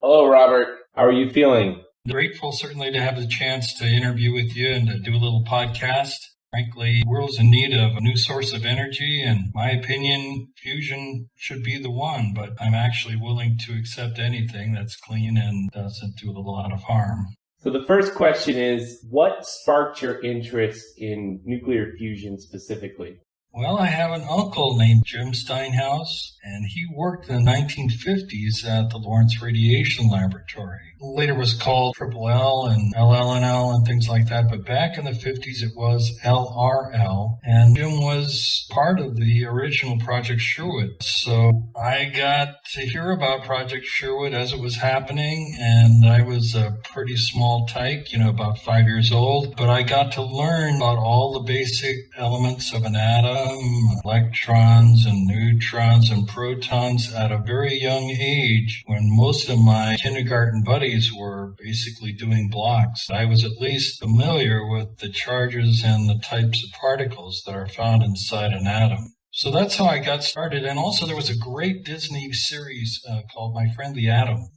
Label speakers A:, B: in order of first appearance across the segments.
A: Hello, Robert. How are you feeling?
B: Grateful certainly to have the chance to interview with you and to do a little podcast. Frankly, the world's in need of a new source of energy, and in my opinion, fusion should be the one, but I'm actually willing to accept anything that's clean and doesn't do a lot of harm.
A: So the first question is, what sparked your interest in nuclear fusion specifically?
B: Well, I have an uncle named Jim Steinhaus, and he worked in the 1950s at the Lawrence Radiation Laboratory. Later was called LLNL and LLNL and things like that, but back in the 50s it was LRL, and Jim was part of the original Project Sherwood. So I got to hear about Project Sherwood as it was happening, and I was a pretty small tyke, about 5 years old, but I got to learn about all the basic elements of an atom, electrons and neutrons and protons at a very young age, when most of my kindergarten buddies were basically doing blocks. I was at least familiar with the charges and the types of particles that are found inside an atom. So that's how I got started. And also there was a great Disney series called My Friend the Atom.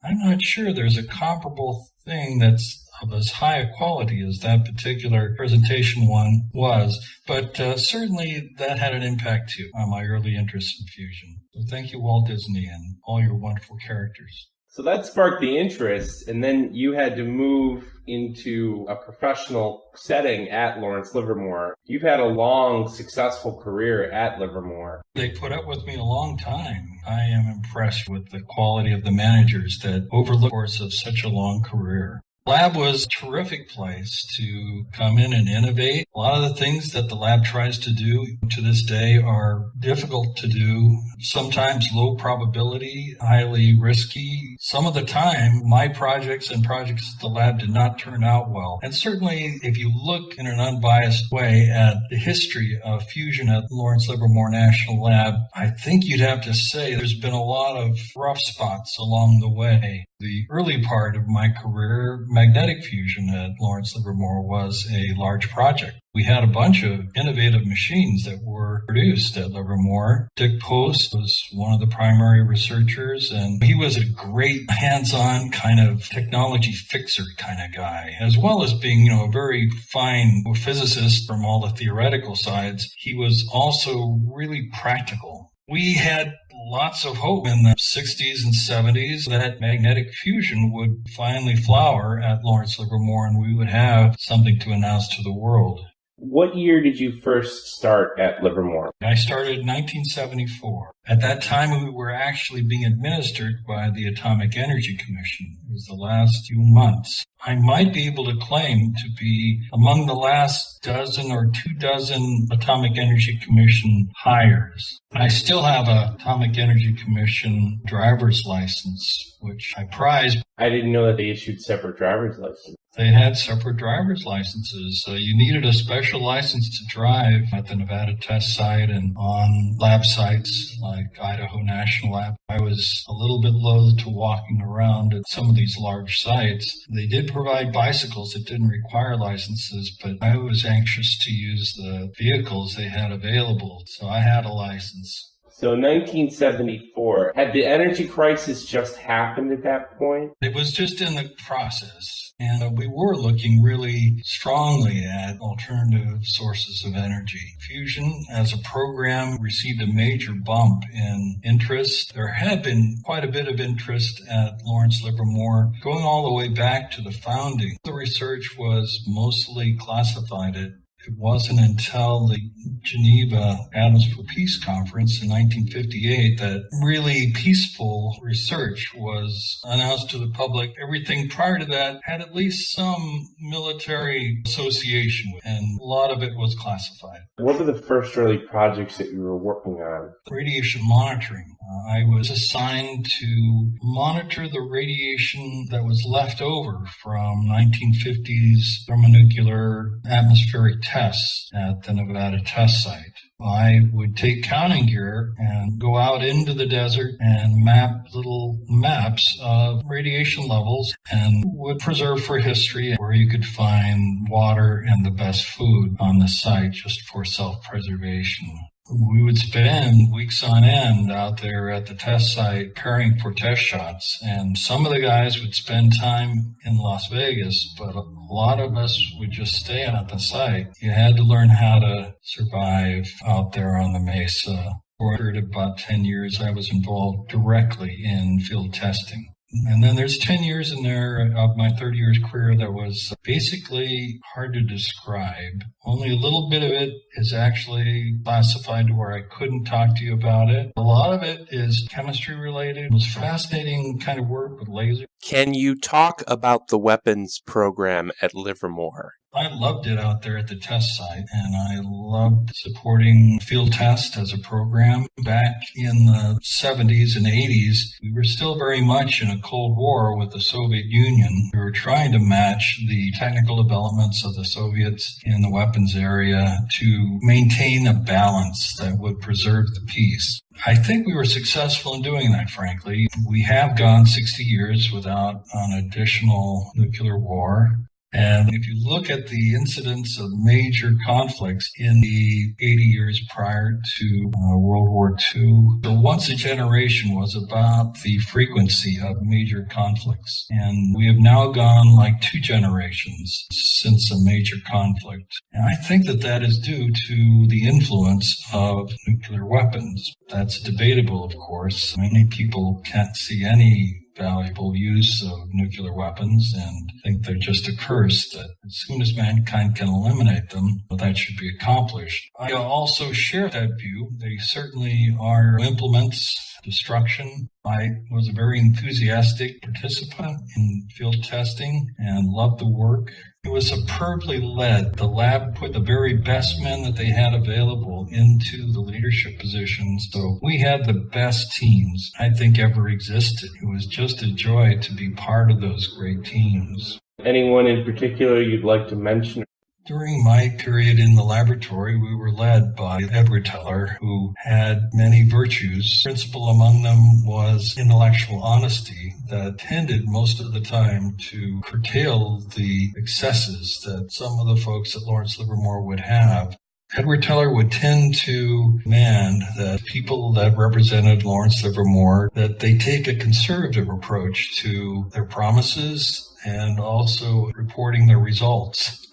B: I'm not sure there's a comparable thing that's of as high a quality as that particular presentation one was, but certainly that had an impact too on my early interest in fusion. So thank you, Walt Disney, and all your wonderful characters.
A: So that sparked the interest, and then you had to move into a professional setting at Lawrence Livermore. You've had a long, successful career at Livermore.
B: They put up with me a long time. I am impressed with the quality of the managers that overlook the course of such a long career. Lab was a terrific place to come in and innovate. A lot of the things that the lab tries to do to this day are difficult to do, sometimes low probability, highly risky. Some of the time, my projects and projects at the lab did not turn out well. And certainly, if you look in an unbiased way at the history of fusion at Lawrence Livermore National Lab, I think you'd have to say there's been a lot of rough spots along the way. The early part of my career, magnetic fusion at Lawrence Livermore, was a large project. We had a bunch of innovative machines that were produced at Livermore. Dick Post was one of the primary researchers, and he was a great hands-on kind of technology fixer kind of guy, as well as being, a very fine physicist from all the theoretical sides. He was also really practical. We had lots of hope in the 60s and 70s that magnetic fusion would finally flower at Lawrence Livermore and we would have something to announce to the world.
A: What year did you first start at Livermore?
B: I started in 1974. At that time, we were actually being administered by the Atomic Energy Commission. It was the last few months. I might be able to claim to be among the last dozen or 24 Atomic Energy Commission hires. I still have an Atomic Energy Commission driver's license, which I prize.
A: I didn't know that they issued separate driver's licenses.
B: They had separate driver's licenses. You needed a special license to drive at the Nevada test site and on lab sites like Idaho National Lab. I was a little bit loath to walking around at some of these large sites. They did provide bicycles that didn't require licenses, but I was anxious to use the vehicles they had available, so I had a license.
A: So 1974, had the energy crisis just happened at that point?
B: It was just in the process, and we were looking really strongly at alternative sources of energy. Fusion as a program received a major bump in interest. There had been quite a bit of interest at Lawrence Livermore going all the way back to the founding. The research was mostly classified at It wasn't until the Geneva Atoms for Peace conference in 1958 that really peaceful research was announced to the public. Everything prior to that had at least some military association with, and a lot of it was classified.
A: What were the first early projects that you were working on?
B: Radiation monitoring. I was assigned to monitor the radiation that was left over from 1950s thermonuclear atmospheric tests at the Nevada test site. I would take counting gear and go out into the desert and map little maps of radiation levels and would preserve for history where you could find water and the best food on the site just for self-preservation. We would spend weeks on end out there at the test site preparing for test shots. And some of the guys would spend time in Las Vegas, but a lot of us would just stay at the site. You had to learn how to survive out there on the mesa. For about 10 years, I was involved directly in field testing. And then there's 10 years in there of my 30 years career that was basically hard to describe. Only a little bit of it is actually classified to where I couldn't talk to you about it. A lot of it is chemistry related. It was fascinating kind of work with lasers.
A: Can you talk about the weapons program at Livermore?
B: I loved it out there at the test site, and I loved supporting field test as a program. Back in the 70s and 80s, we were still very much in a Cold War with the Soviet Union. We were trying to match the technical developments of the Soviets in the weapons area to maintain a balance that would preserve the peace. I think we were successful in doing that, frankly. We have gone 60 years without an additional nuclear war. And if you look at the incidence of major conflicts in the 80 years prior to World War II, the once a generation was about the frequency of major conflicts. And we have now gone like 2 generations since a major conflict. And I think that that is due to the influence of nuclear weapons. That's debatable, of course. Many people can't see any valuable use of nuclear weapons and think they're just a curse that as soon as mankind can eliminate them, that should be accomplished. I also share that view. They certainly are implements destruction. I was a very enthusiastic participant in field testing and loved the work. It was superbly led. The lab put the very best men that they had available into the leadership positions. So we had the best teams I think ever existed. It was just a joy to be part of those great teams.
A: Anyone in particular you'd like to mention?
B: During my period in the laboratory, we were led by Edward Teller, who had many virtues. Principal among them was intellectual honesty that tended most of the time to curtail the excesses that some of the folks at Lawrence Livermore would have. Edward Teller would tend to demand that people that represented Lawrence Livermore, that they take a conservative approach to their promises and also reporting their results.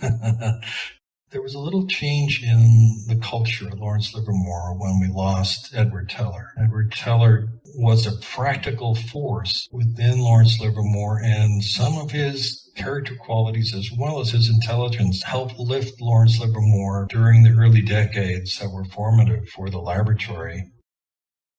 B: There was a little change in the culture at Lawrence Livermore when we lost Edward Teller. Edward Teller was a practical force within Lawrence Livermore, and some of his character qualities as well as his intelligence helped lift Lawrence Livermore during the early decades that were formative for the laboratory.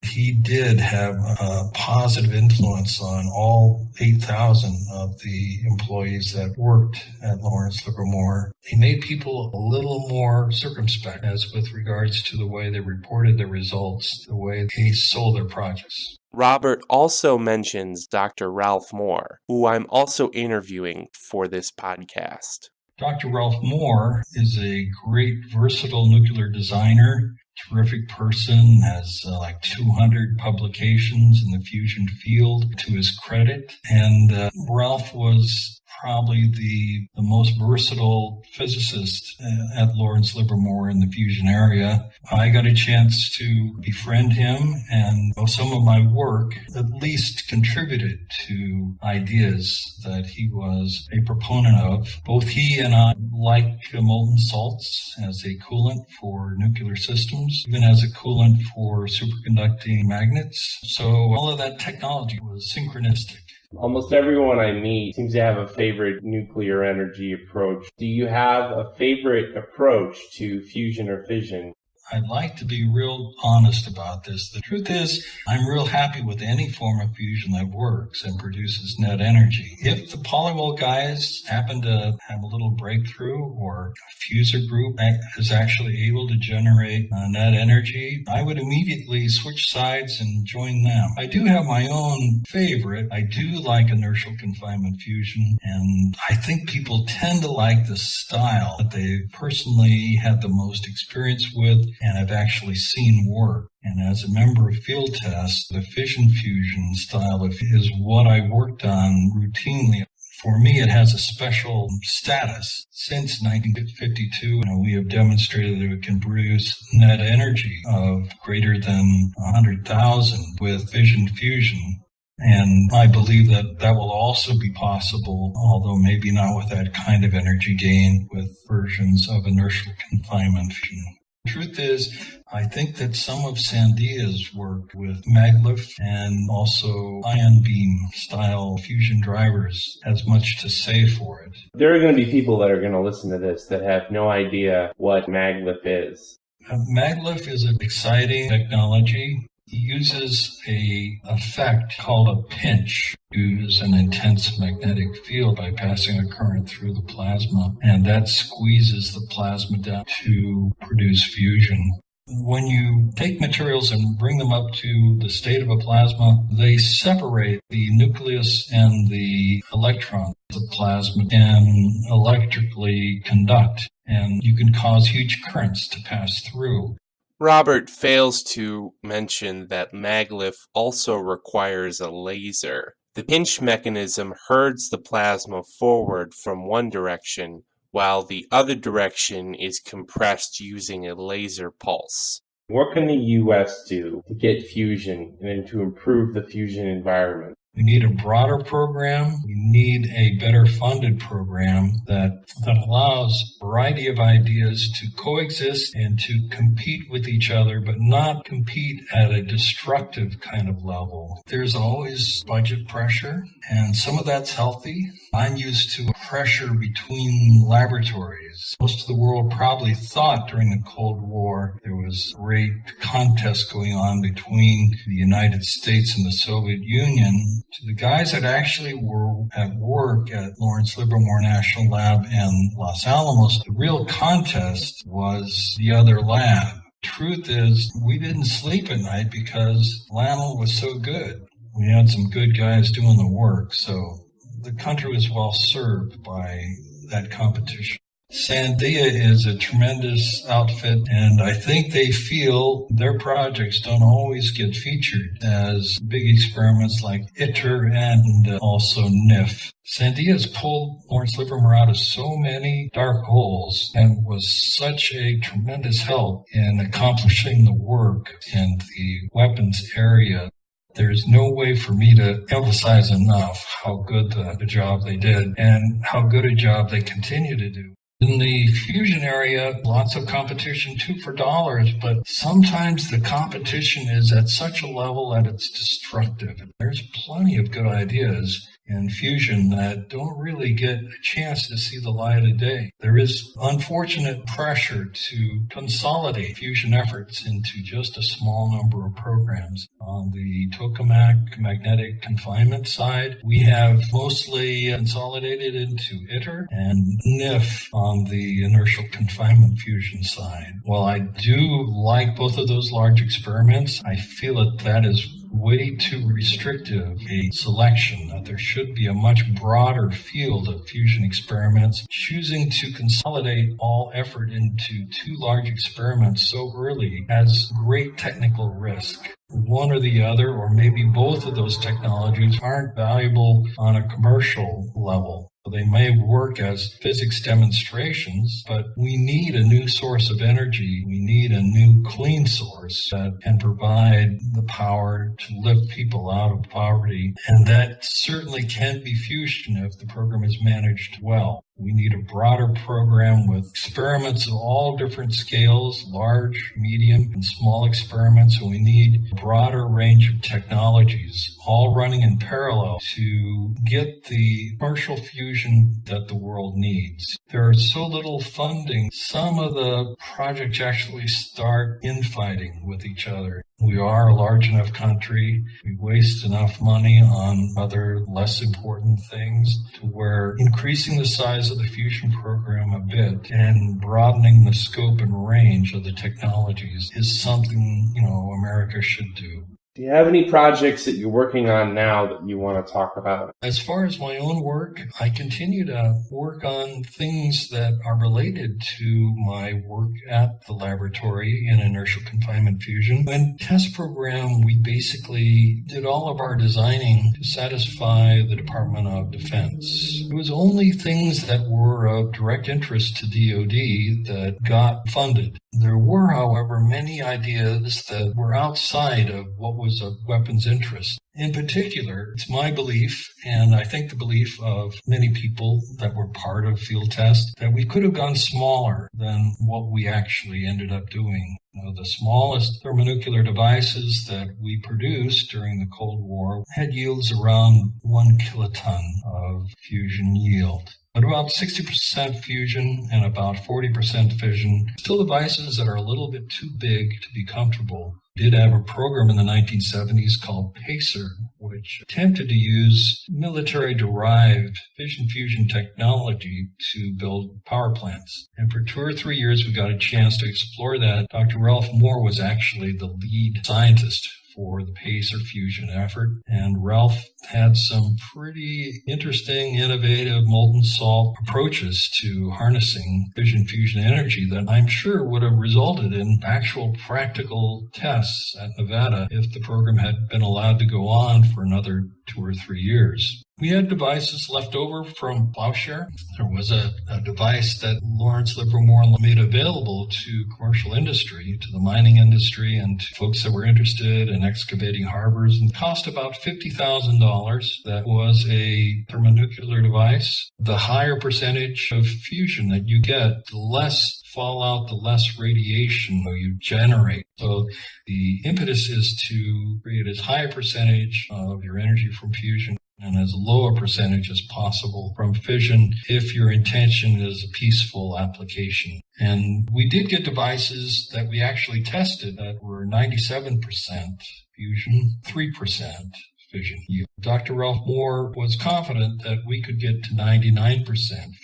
B: He did have a positive influence on all 8,000 of the employees that worked at Lawrence Livermore. He made people a little more circumspect as with regards to the way they reported their results, the way they sold their projects.
A: Robert also mentions Dr. Ralph Moore, who I'm also interviewing for this podcast.
B: Dr. Ralph Moore is a great versatile nuclear designer, terrific person, has like 200 publications in the fusion field to his credit. And Ralph was probably the most versatile physicist at Lawrence Livermore in the fusion area. I got a chance to befriend him, and some of my work at least contributed to ideas that he was a proponent of. Both he and I like molten salts as a coolant for nuclear systems, even as a coolant for superconducting magnets. So all of that technology was synchronistic.
A: Almost everyone I meet seems to have a favorite nuclear energy approach. Do you have a favorite approach to fusion or fission?
B: I'd like to be real honest about this. The truth is, I'm real happy with any form of fusion that works and produces net energy. If the polywall guys happen to have a little breakthrough or a fuser group is actually able to generate net energy, I would immediately switch sides and join them. I do have my own favorite. I do like inertial confinement fusion, and I think people tend to like the style that they personally had the most experience with and I've actually seen work. And as a member of field test, the fission fusion style is what I worked on routinely. For me, it has a special status. Since 1952, we have demonstrated that it can produce net energy of greater than 100,000 with fission fusion. And I believe that that will also be possible, although maybe not with that kind of energy gain with versions of inertial confinement fusion. The truth is, I think that some of Sandia's work with maglev and also ion beam style fusion drivers has much to say for it.
A: There are going to be people that are going to listen to this that have no idea what maglev is.
B: Maglev is an exciting technology. It uses an effect called a pinch. It uses an intense magnetic field by passing a current through the plasma, and that squeezes the plasma down to produce fusion. When you take materials and bring them up to the state of a plasma, they separate the nucleus and the electron. The plasma can electrically conduct, and you can cause huge currents to pass through.
C: Robert fails to mention that maglev also requires a laser. The pinch mechanism herds the plasma forward from one direction, while the other direction is compressed using a laser pulse.
A: What can the U.S. do to get fusion and to improve the fusion environment?
B: We need a broader program. We need a better funded program that allows a variety of ideas to coexist and to compete with each other, but not compete at a destructive kind of level. There's always budget pressure, and some of that's healthy. I'm used to pressure between laboratories. Most of the world probably thought during the Cold War there was great contest going on between the United States and the Soviet Union. To the guys that actually were at work at Lawrence Livermore National Lab and Los Alamos, the real contest was the other lab. Truth is, we didn't sleep at night because LLNL was so good. We had some good guys doing the work, so the country was well served by that competition. Sandia is a tremendous outfit, and I think they feel their projects don't always get featured as big experiments like ITER and also NIF. Sandia has pulled Lawrence Livermore out of so many dark holes and was such a tremendous help in accomplishing the work in the weapons area. There's no way for me to emphasize enough how good the job they did and how good a job they continue to do. In the fusion area, lots of competition too for dollars, but sometimes the competition is at such a level that it's destructive. There's plenty of good ideas in fusion that don't really get a chance to see the light of day. There is unfortunate pressure to consolidate fusion efforts into just a small number of programs. On the tokamak magnetic confinement side, we have mostly consolidated into ITER and NIF on the inertial confinement fusion side. While I do like both of those large experiments, I feel that is way too restrictive a selection, that there should be a much broader field of fusion experiments. Choosing to consolidate all effort into two large experiments so early has great technical risk. One or the other, or maybe both of those technologies, aren't valuable on a commercial level. They may work as physics demonstrations, but we need a new source of energy. We need a new clean source that can provide the power to lift people out of poverty. And that certainly can be fusion if the program is managed well. We need a broader program with experiments of all different scales, large, medium, and small experiments. And we need a broader range of technologies, all running in parallel to get the commercial fusion that the world needs. There is so little funding. Some of the projects actually start infighting with each other. We are a large enough country. We waste enough money on other less important things to where increasing the size of the fusion program a bit and broadening the scope and range of the technologies is something, America should do.
A: Do you have any projects that you're working on now that you want to talk about?
B: As far as my own work, I continue to work on things that are related to my work at the laboratory in inertial confinement fusion. In test program, we basically did all of our designing to satisfy the Department of Defense. It was only things that were of direct interest to DoD that got funded. There were, however, many ideas that were outside of what was of weapons interest. In particular, it's my belief, and I think the belief of many people that were part of field test, that we could have gone smaller than what we actually ended up doing. The smallest thermonuclear devices that we produced during the Cold War had yields around 1 kiloton of fusion yield. But about 60% fusion and about 40% fission, still devices that are a little bit too big to be comfortable. We did have a program in the 1970s called PACER, which attempted to use military-derived fission fusion technology to build power plants. And for 2 or 3 years, we got a chance to explore that. Dr. Ralph Moore was actually the lead scientist for the PACER fusion effort. And Ralph had some pretty interesting, innovative molten salt approaches to harnessing fission fusion energy that I'm sure would have resulted in actual practical tests at Nevada if the program had been allowed to go on for another 2 or 3 years. We had devices left over from Plowshare. There was a device that Lawrence Livermore made available to commercial industry, to the mining industry, and to folks that were interested in excavating harbors, and cost about $50,000. That was a thermonuclear device. The higher percentage of fusion that you get, the less fallout, the less radiation you generate. So the impetus is to create as high a percentage of your energy from fusion and as low a percentage as possible from fission if your intention is a peaceful application. And we did get devices that we actually tested that were 97% fusion, 3% fission yield. Dr. Ralph Moore was confident that we could get to 99%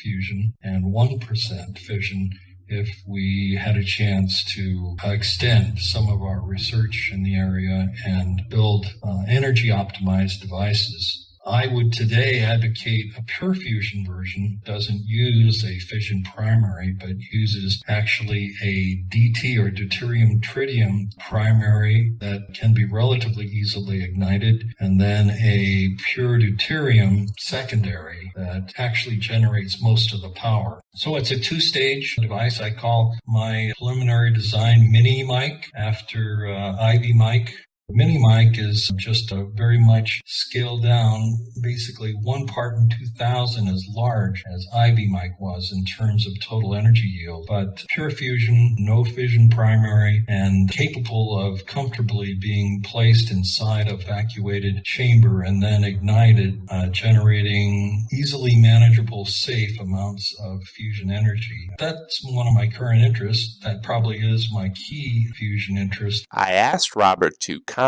B: fusion and 1% fission if we had a chance to extend some of our research in the area and build energy-optimized devices. I would today advocate a pure fusion version, doesn't use a fission primary, but uses actually a DT or deuterium-tritium primary that can be relatively easily ignited, and then a pure deuterium secondary that actually generates most of the power. So it's a 2-stage device. I call my preliminary design mini mic after Ivy mic. Mini mic is just a very much scaled down, basically 1 part in 2,000 as large as Ivy mic was in terms of total energy yield, but pure fusion, no fission primary, and capable of comfortably being placed inside a vacuated chamber and then ignited, generating easily manageable, safe amounts of fusion energy. That's one of my current interests. That probably is my key fusion interest.
C: I asked Robert to comment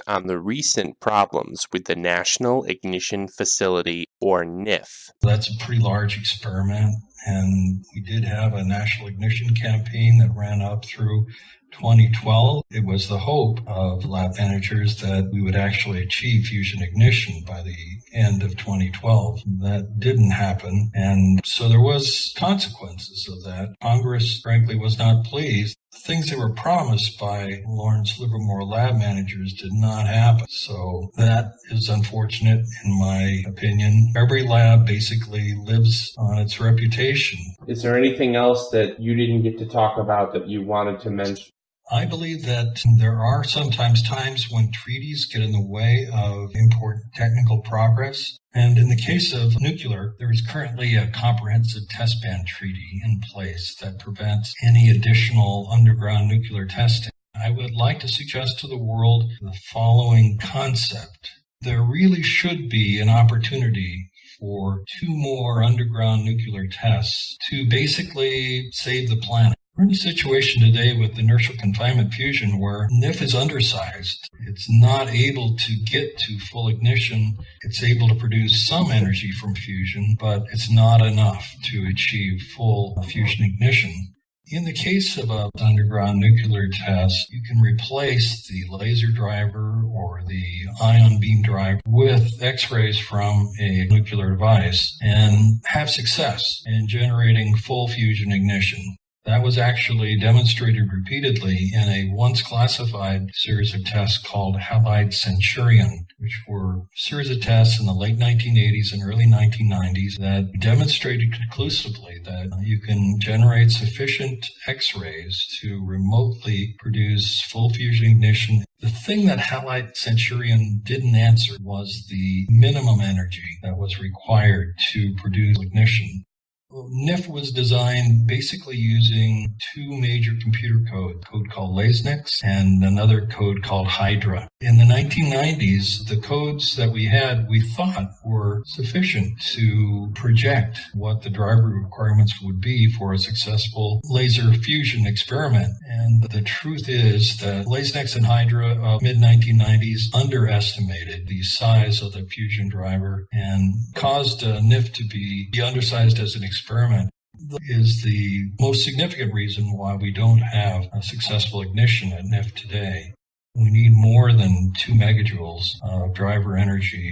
C: on the recent problems with the National Ignition Facility, or NIF.
B: That's a pretty large experiment, and we did have a national ignition campaign that ran up through 2012. It was the hope of lab managers that we would actually achieve fusion ignition by the end of 2012. That didn't happen, and so there was consequences of that. Congress, frankly, was not pleased. Things that were promised by Lawrence Livermore lab managers did not happen. So that is unfortunate in my opinion. Every lab basically lives on its reputation.
A: Is there anything else that you didn't get to talk about that you wanted to mention?
B: I believe that there are sometimes times when treaties get in the way of important technical progress. And in the case of nuclear, there is currently a comprehensive test ban treaty in place that prevents any additional underground nuclear testing. I would like to suggest to the world the following concept. There really should be an opportunity for 2 more underground nuclear tests to basically save the planet. We're in a situation today with inertial confinement fusion where NIF is undersized. It's not able to get to full ignition. It's able to produce some energy from fusion, but it's not enough to achieve full fusion ignition. In the case of an underground nuclear test, you can replace the laser driver or the ion beam driver with X-rays from a nuclear device and have success in generating full fusion ignition. That was actually demonstrated repeatedly in a once classified series of tests called Halide Centurion, which were a series of tests in the late 1980s and early 1990s that demonstrated conclusively that you can generate sufficient X-rays to remotely produce full fusion ignition. The thing that Halide Centurion didn't answer was the minimum energy that was required to produce ignition. NIF was designed basically using two major computer codes, a code called LASNIX and another code called Hydra. In the 1990s, the codes that we had, we thought were sufficient to project what the driver requirements would be for a successful laser fusion experiment. And the truth is that LASNIX and Hydra of mid-1990s underestimated the size of the fusion driver and caused NIF to be undersized as an experiment. Is the most significant reason why we don't have a successful ignition at NIF today. We need more than 2 megajoules of driver energy.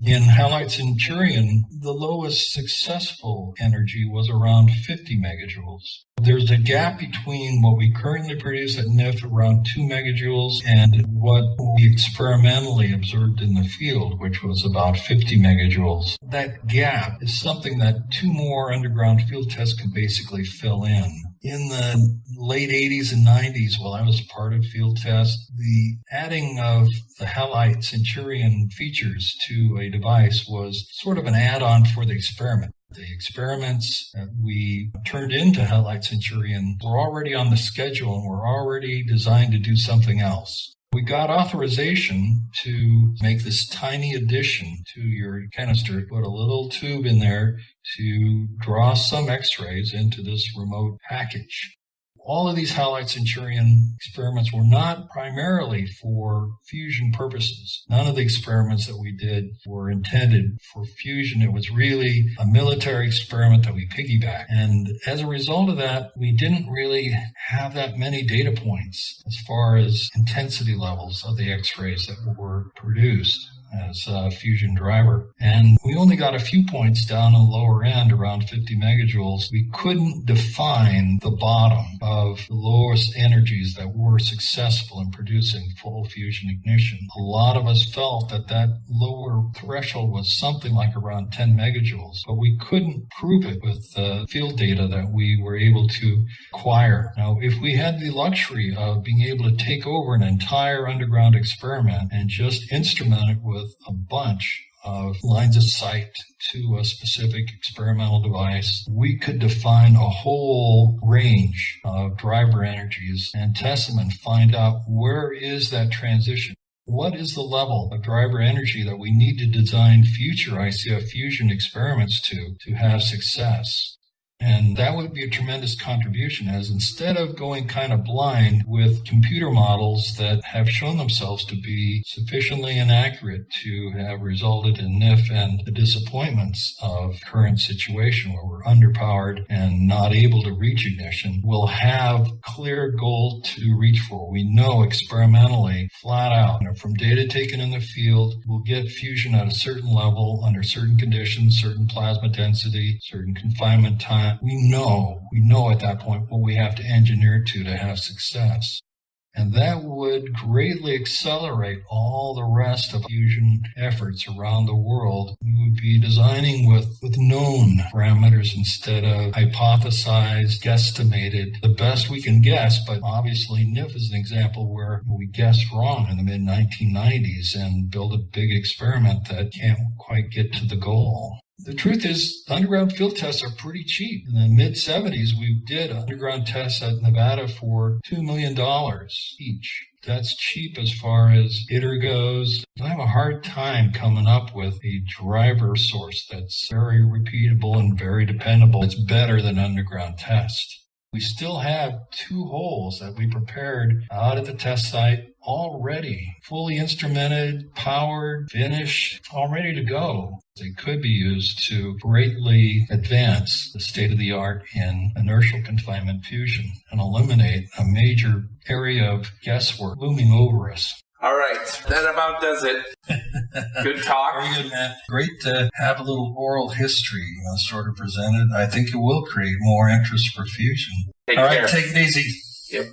B: In Halide Centurion, the lowest successful energy was around 50 megajoules. There's a gap between what we currently produce at NIF, around 2 megajoules, and what we experimentally observed in the field, which was about 50 megajoules. That gap is something that 2 more underground field tests could basically fill in. In the late 80s and 90s, while I was part of field tests, the adding of the Halide Centurion features to a device was sort of an add-on for the experiment. The experiments that we turned into Halide Centurion were already on the schedule and were already designed to do something else. We got authorization to make this tiny addition to your canister, put a little tube in there to draw some X-rays into this remote package. All of these Halide Centurion experiments were not primarily for fusion purposes. None of the experiments that we did were intended for fusion. It was really a military experiment that we piggybacked. And as a result of that, we didn't really have that many data points as far as intensity levels of the X-rays that were produced as a fusion driver. And we only got a few points down on the lower end, around 50 megajoules. We couldn't define the bottom of the lowest energies that were successful in producing full fusion ignition. A lot of us felt that that lower threshold was something like around 10 megajoules, but we couldn't prove it with the field data that we were able to acquire. Now, if we had the luxury of being able to take over an entire underground experiment and just instrument it with a bunch of lines of sight to a specific experimental device, we could define a whole range of driver energies and test them and find out where is that transition. What is the level of driver energy that we need to design future ICF fusion experiments to have success? And that would be a tremendous contribution, as instead of going kind of blind with computer models that have shown themselves to be sufficiently inaccurate to have resulted in NIF and the disappointments of current situation where we're underpowered and not able to reach ignition, we'll have clear goal to reach for. We know experimentally, flat out, from data taken in the field, we'll get fusion at a certain level under certain conditions, certain plasma density, certain confinement time. We know at that point what we have to engineer to have success. And that would greatly accelerate all the rest of fusion efforts around the world. We would be designing with known parameters instead of hypothesized, guesstimated, the best we can guess. But obviously NIF is an example where we guessed wrong in the mid-1990s and built a big experiment that can't quite get to the goal. The truth is, underground field tests are pretty cheap. In the mid-70s, we did underground tests at Nevada for $2 million each. That's cheap as far as ITER goes. I have a hard time coming up with a driver source that's very repeatable and very dependable. It's better than underground tests. We still have 2 holes that we prepared out at the test site already, fully instrumented, powered, finished, all ready to go. They could be used to greatly advance the state of the art in inertial confinement fusion and eliminate a major area of guesswork looming over us.
A: All right. That about does it. Good talk.
B: Very good, Matt. Great to have a little oral history sort of presented. I think it will create more interest for fusion.
A: Take
B: All
A: care.
B: right, take it easy.
A: Yep.